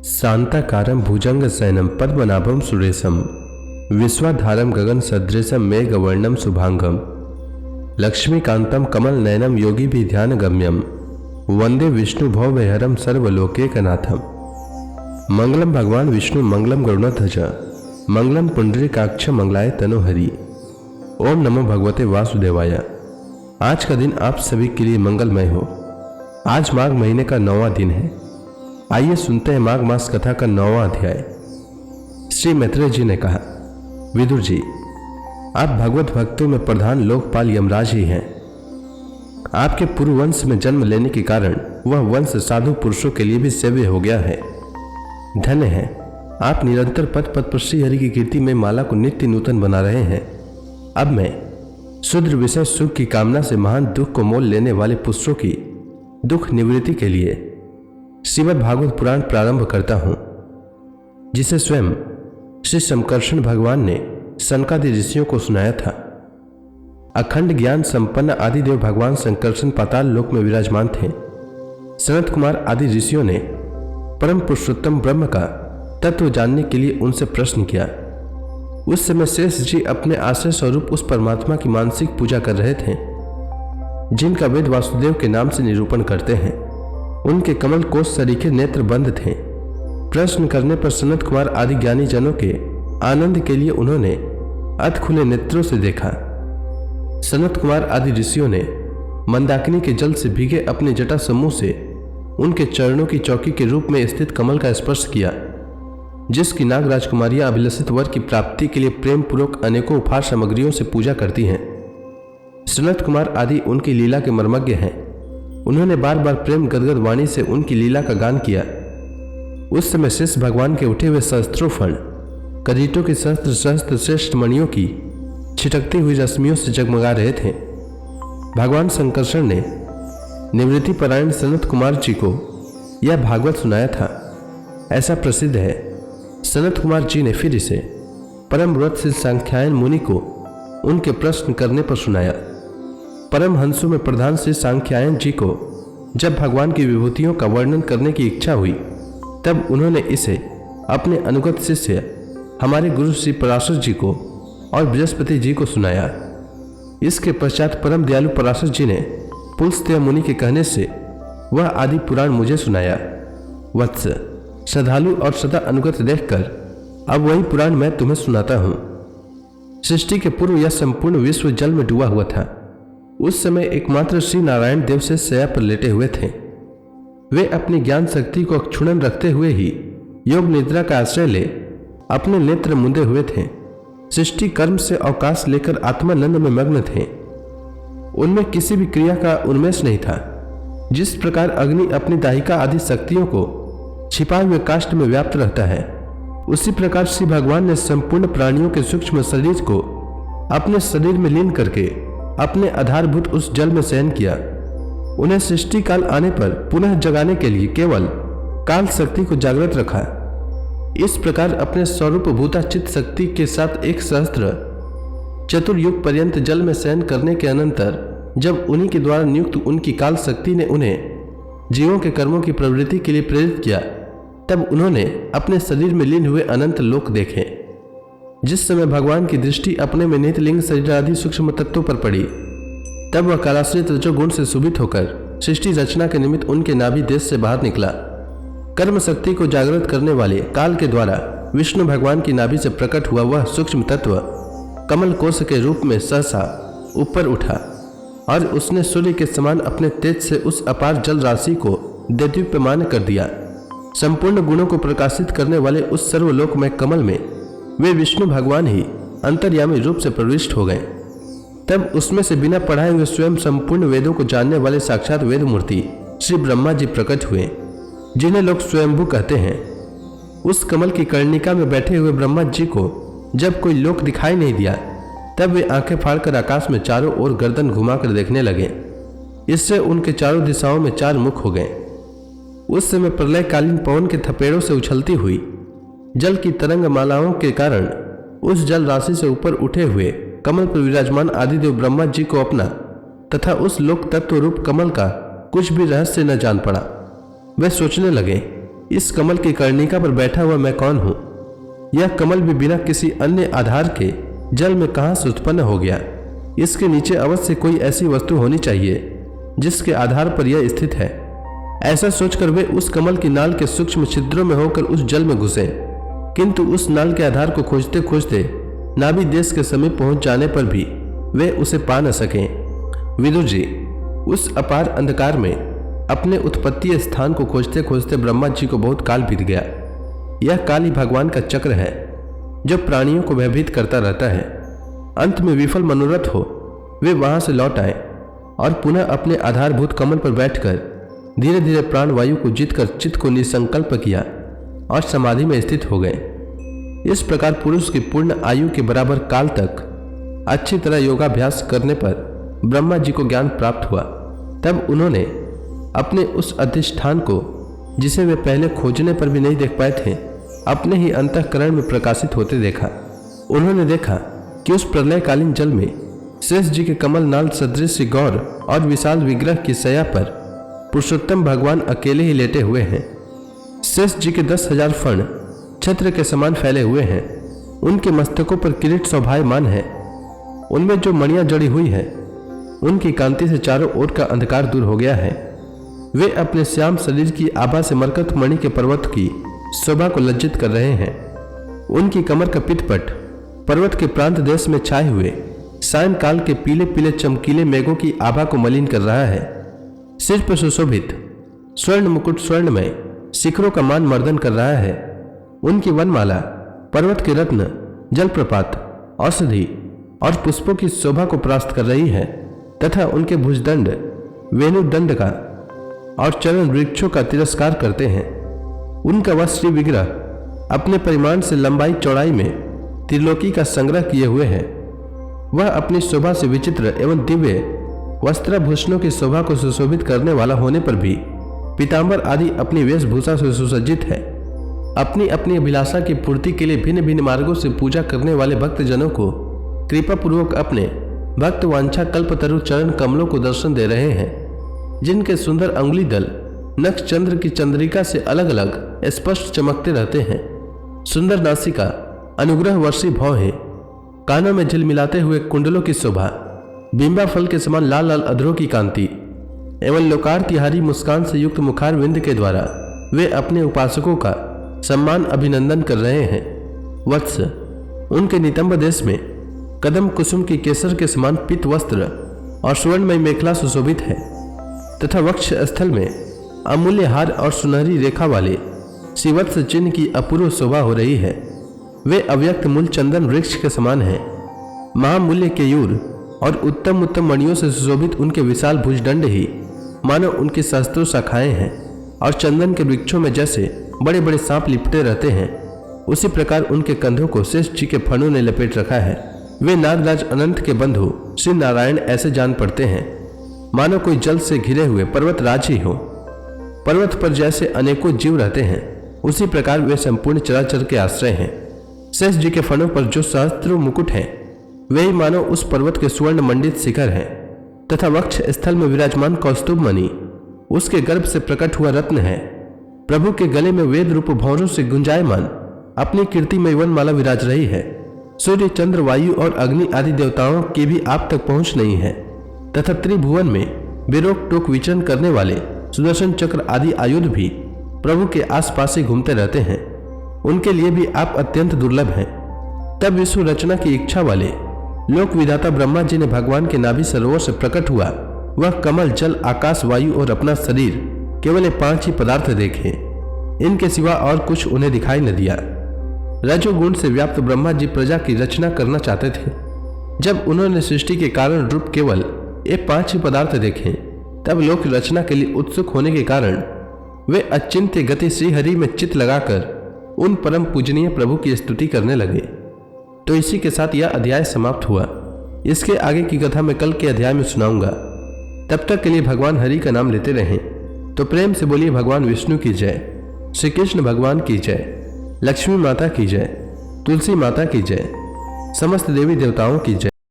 शांताकारं भुजंगशयनं पद्मनाभं सुरेशं विश्वाधारं गगनसदृशं मेघवर्णं शुभांगं लक्ष्मीकान्तं कमलनयनं योगिभिर्ध्यानगम्यं वंदे विष्णुभवभयहरं सर्वलोकैकनाथं। मंगलम भगवान विष्णु मंगलम गरुड़ध्वज मंगलम पुंडरीकाक्ष मंगलाय तनोहरि। ओम नमो भगवते वासुदेवाय। आज का दिन आप सभी के लिए मंगलमय हो। आज माघ महीने का 9वां दिन है। आइए सुनते हैं माघ मास कथा का 9वां अध्याय। श्री मैत्रेय जी ने कहा, विदुर जी, आप भगवत भक्तों में प्रधान लोकपाल यमराज ही हैं। आपके पूर्व वंश में जन्म लेने के कारण वह वंश साधु पुरुषों के लिए भी सेव्य हो गया है। धन्य है, आप निरंतर पद पद पर श्री हरि की कीर्ति में माला को नित्य नूतन बना रहे हैं। अब मैं शुद्र विषय सुख की कामना से महान दुख को मोल लेने वाले पुरुषों की दुख निवृत्ति के लिए श्रीमद् भागवत पुराण प्रारंभ करता हूं, जिसे स्वयं श्री शंकरषण भगवान ने सनकादि ऋषियों को सुनाया था। अखंड ज्ञान संपन्न आदिदेव भगवान शंकरषण पाताल लोक में विराजमान थे। सनत कुमार आदि ऋषियों ने परम पुरुषोत्तम ब्रह्म का तत्व जानने के लिए उनसे प्रश्न किया। उस समय शेष जी अपने आश्रय स्वरूप उस परमात्मा की मानसिक पूजा कर रहे थे, जिनका वेद वासुदेव के नाम से निरूपण करते हैं। उनके कमल कोश सरीखे नेत्र बंद थे। प्रश्न करने पर सनत कुमार आदि ज्ञानी जनों के आनंद के लिए उन्होंने अध खुले नेत्रों से देखा। सनत कुमार आदि ऋषियों ने मंदाकिनी के जल से भीगे अपने जटा समूह से उनके चरणों की चौकी के रूप में स्थित कमल का स्पर्श किया, जिसकी नाग राजकुमारियां अभिलषित वर की प्राप्ति के लिए प्रेम पूर्वक अनेकों उपहार सामग्रियों से पूजा करती हैं। सनत कुमार आदि उनकी लीला के मर्मज्ञ हैं। उन्होंने बार बार प्रेम गदगद वाणी से उनकी लीला का गान किया। उस समय शेष भगवान के उठे हुए सहस्त्रों फण करीटों के सहस्त्र सहस्त्र श्रेष्ठ मणियों की छिटकती हुई रश्मियों से जगमगा रहे थे। भगवान शंकरषण ने निवृत्ति परायण सनत कुमार जी को यह भागवत सुनाया था। ऐसा प्रसिद्ध है, सनत कुमार जी ने फिर इसे परम व्रत से सांख्यायन मुनि को उनके प्रश्न करने पर सुनाया। परम हंसों में प्रधान से सांख्यायन जी को जब भगवान की विभूतियों का वर्णन करने की इच्छा हुई, तब उन्होंने इसे अपने अनुगत शिष्य हमारे गुरु श्री पराशर जी को और बृहस्पति जी को सुनाया। इसके पश्चात परम दयालु पराशर जी ने पुलस्त्य मुनि के कहने से वह आदि पुराण मुझे सुनाया। वत्स, श्रद्धालु और सदा अनुगत देखकर अब वही पुराण मैं तुम्हें सुनाता हूं। सृष्टि के पूर्व यह संपूर्ण विश्व जल में डूबा हुआ था। उस समय एकमात्र श्री नारायण देव से शैया पर लेटे हुए थे। वे अपनी ज्ञान शक्ति को अक्षुण्ण रखते हुए ही योग निद्रा का आश्रय ले अपने नेत्र मुंदे हुए थे। सृष्टि कर्म से अवकाश लेकर आत्मानंद में मग्न थे। उनमें किसी भी क्रिया का उन्मेष नहीं था। जिस प्रकार अग्नि अपनी दाहिका आदि शक्तियों को छिपाए हुए काष्ठ में व्याप्त रहता है, उसी प्रकार श्री भगवान ने संपूर्ण प्राणियों के सूक्ष्म शरीर को अपने शरीर में लीन करके अपने आधारभूत उस जल में शयन किया। उन्हें सृष्टि काल आने पर पुनः जगाने के लिए केवल काल शक्ति को जागृत रखा। इस प्रकार अपने स्वरूप भूता चित्त शक्ति के साथ एक सहस्त्र चतुर्युग पर्यंत जल में शयन करने के अनंतर जब उन्हीं के द्वारा नियुक्त उनकी काल शक्ति ने उन्हें जीवों के कर्मों की प्रवृत्ति के लिए प्रेरित किया, तब उन्होंने अपने शरीर में लीन हुए अनंत लोक देखे। जिस समय भगवान की दृष्टि अपने में निहित लिंग शरीर आदि सूक्ष्म तत्वों पर पड़ी, तब वह कालाश्रित रजोगुण से सुभित होकर सृष्टि रचना के निमित्त उनके नाभि देश से बाहर निकला। कर्म शक्ति को जागृत करने वाले काल के द्वारा विष्णु भगवान की नाभि से प्रकट हुआ वह सूक्ष्म तत्व कमल कोश के रूप में सहसा ऊपर उठा और उसने सूर्य के समान अपने तेज से उस अपार जल राशि को देदीप्यमान कर दिया। संपूर्ण गुणों को प्रकाशित करने वाले उस सर्वलोकमय कमल में वे विष्णु भगवान ही अंतर्यामी रूप से प्रविष्ट हो गए। तब उसमें से बिना पढ़ाए हुए स्वयं संपूर्ण वेदों को जानने वाले साक्षात वेद मूर्ति श्री ब्रह्मा जी प्रकट हुए, जिन्हें लोग स्वयंभू कहते हैं। उस कमल की कर्णिका में बैठे हुए ब्रह्मा जी को जब कोई लोक दिखाई नहीं दिया, तब वे आंखें फाड़कर आकाश में चारों ओर गर्दन घुमाकर देखने लगे। इससे उनके चारों दिशाओं में 4 मुख हो गए। उस समय प्रलयकालीन पवन के थपेड़ों से उछलती हुई जल की तरंग मालाओं के कारण उस जल राशि से ऊपर उठे हुए कमल पर विराजमान आदिदेव ब्रह्मा जी को अपना तथा उस लोक तत्व रूप कमल का कुछ भी रहस्य न जान पड़ा। वे सोचने लगे, इस कमल की कर्णिका पर बैठा हुआ मैं कौन हूं? यह कमल भी बिना किसी अन्य आधार के जल में कहां से उत्पन्न हो गया? इसके नीचे अवश्य कोई ऐसी वस्तु होनी चाहिए जिसके आधार पर यह स्थित है। ऐसा सोचकर वे उस कमल की नाल के सूक्ष्म छिद्रों में होकर उस जल में घुसे, किंतु उस नाल के आधार को खोजते खोजते नाभि देश के समीप पहुंच जाने पर भी वे उसे पा न सके। विदुर जी, उस अपार अंधकार में अपने उत्पत्ति स्थान को खोजते खोजते ब्रह्मा जी को बहुत काल बीत गया। यह काल ही भगवान का चक्र है जो प्राणियों को भयभीत करता रहता है। अंत में विफल मनोरथ हो वे वहां से लौट आए और पुनः अपने आधारभूत कमल पर बैठकर धीरे धीरे प्राण वायु को जीतकर चित्त को निसंकल्प किया और समाधि में स्थित हो गए। इस प्रकार पुरुष की पूर्ण आयु के बराबर काल तक अच्छी तरह योगाभ्यास करने पर ब्रह्मा जी को ज्ञान प्राप्त हुआ। तब उन्होंने अपने उस अधिष्ठान को, जिसे वे पहले खोजने पर भी नहीं देख पाए थे, अपने ही अंतःकरण में प्रकाशित होते देखा। उन्होंने देखा कि उस प्रलयकालीन जल में शेष जी के कमल नाल सदृश गौर और विशाल विग्रह की शैया पर पुरुषोत्तम भगवान अकेले ही लेटे हुए हैं। शेष जी के 10,000 फण छत्र के समान फैले हुए हैं। उनके मस्तकों पर किरीट शोभायमान है। उनमें जो मणियां जड़ी हुई है उनकी कांति से चारों ओर का अंधकार दूर हो गया है। वे अपने श्याम शरीर की आभा से मरकत मणि के पर्वत की शोभा को लज्जित कर रहे हैं। उनकी कमर का पितपट पर्वत के प्रांत देश में छाए हुए सायंकाल के पीले पीले चमकीले मेघों की आभा को मलिन कर रहा है। सिर पर सुशोभित स्वर्ण मुकुट स्वर्णमय शिखरों का मान मर्दन कर रहा है। उनकी वनमाला पर्वत के रत्न, जलप्रपात, औषधि और पुष्पों की शोभा को परास्त कर रही है तथा उनके भुजदंड वेणुदंड का और चरण वृक्षों का तिरस्कार करते हैं। उनका वह श्री विग्रह अपने परिमाण से लंबाई चौड़ाई में त्रिलोकी का संग्रह किए हुए है। वह अपनी शोभा से विचित्र एवं दिव्य वस्त्राभूषणों की शोभा को सुशोभित करने वाला होने पर भी पीतांबर आदि अपनी वेशभूषा से सुसज्जित है। अपनी अपनी अभिलाषा की पूर्ति के लिए भिन्न भिन्न मार्गों से पूजा करने वाले भक्तजनों को कृपा पूर्वक अपने भक्त वांछा कल्पतरु चरण कमलों को दर्शन दे रहे हैं, जिनके सुंदर अंगुली दल नक्ष चंद्र की चंद्रिका से अलग अलग स्पष्ट चमकते रहते हैं। सुंदर नासिका अनुग्रह वर्षी भौं है। कानों में झिलमिलाते हुए कुंडलों की शोभा, बिंबा फल के समान लाल लाल अधरों की कांति एवं लोकार्तिहारी मुस्कान से युक्त मुखार विंद के द्वारा वे अपने उपासकों का सम्मान अभिनंदन कर रहे हैं। वत्स, उनके नितंब देश में कदम कुसुम की केसर के समान पीत वस्त्र और स्वर्णमय मेखला सुशोभित है तथा वक्ष स्थल में अमूल्य हार और सुनहरी रेखा वाले शिवत्स चिन्ह की अपूर्व शोभा हो रही है। वे अव्यक्त मूल चंदन वृक्ष के समान हैं। महामूल्य केयूर और उत्तम उत्तम मणियों से सुशोभित उनके विशाल भुजदंड ही मानो उनकी सहस्त्रों शाखाएं हैं और चंदन के वृक्षों में जैसे बड़े बड़े सांप लिपटे रहते हैं, उसी प्रकार उनके कंधों को शेष जी के फणों ने लपेट रखा है। वे नागराज अनंत के बंधु श्री नारायण ऐसे जान पड़ते हैं मानो कोई जल से घिरे हुए पर्वत राज ही हो। पर्वत पर जैसे अनेकों जीव रहते हैं, उसी प्रकार वे संपूर्ण चराचर के आश्रय हैं। शेष जी के फणों पर जो सहस्त्रों मुकुट हैं, वे ही मानो उस पर्वत के स्वर्ण मंडित शिखर हैं तथा वक्ष स्थल में विराजमान कौस्तुभ मणि उसके गर्भ से प्रकट हुआ रत्न है। प्रभु के गले में वेद रूप भौरों से गुंजायमान अपनी कीर्तिमय वनमाला विराज रही है। सूर्य, चंद्र, वायु और अग्नि आदि देवताओं की भी आप तक पहुंच नहीं है तथा त्रिभुवन में बेरोक टोक विचरण करने वाले सुदर्शन चक्र आदि आयुध भी प्रभु के आसपास ही घूमते रहते हैं। उनके लिए भी आप अत्यंत दुर्लभ हैं। तब विश्व रचना की इच्छा वाले लोक विधाता ब्रह्मा जी ने भगवान के नाभि सरोवर से प्रकट हुआ वह कमल, जल, आकाश, वायु और अपना शरीर केवल ये 5 ही पदार्थ देखे। इनके सिवा और कुछ उन्हें दिखाई न दिया। रजोगुण से व्याप्त ब्रह्मा जी प्रजा की रचना करना चाहते थे। जब उन्होंने सृष्टि के कारण रूप केवल ये 5 ही पदार्थ देखे, तब लोक रचना के लिए उत्सुक होने के कारण वे अचिंत्य गति श्री हरि में चित्त लगाकर उन परम पूजनीय प्रभु की स्तुति करने लगे। तो इसी के साथ यह अध्याय समाप्त हुआ। इसके आगे की कथा मैं कल के अध्याय में सुनाऊंगा। तब तक के लिए भगवान हरि का नाम लेते रहें। तो प्रेम से बोलिए भगवान विष्णु की जय, श्री कृष्ण भगवान की जय, लक्ष्मी माता की जय, तुलसी माता की जय, समस्त देवी देवताओं की जय।